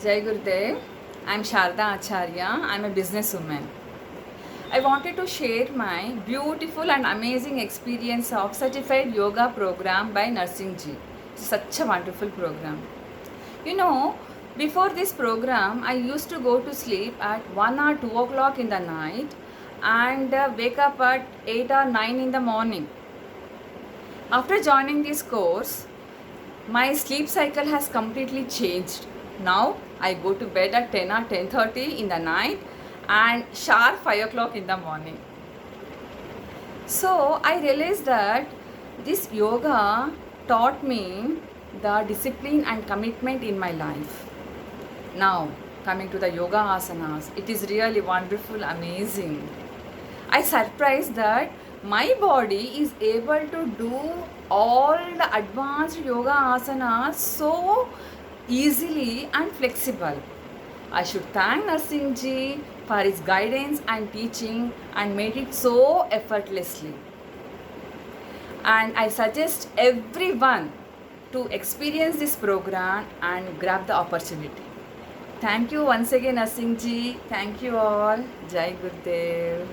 Jai Gurudev. I'm Sharda Acharya. I'm a businesswoman. I wanted to share my beautiful and amazing experience of certified yoga program by Nursing Ji. Such a wonderful program. You know, before this program, I used to go to sleep at 1 or 2 o'clock in the night and wake up at 8 or 9 in the morning. After joining this course, my sleep cycle has completely changed. Now I go to bed at 10 or 10:30 in the night and sharp 5 o'clock in the morning. So I realized that this yoga taught me the discipline and commitment in my life. Now coming to the yoga asanas, it is really wonderful, amazing. I surprised that my body is able to do all the advanced yoga asanas so easily and flexible. I should thank Nursing Ji for his guidance and teaching and made it so effortlessly. And I suggest everyone to experience this program and grab the opportunity. Thank you once again, Nursing Ji. Thank you all. Jai Gurudev.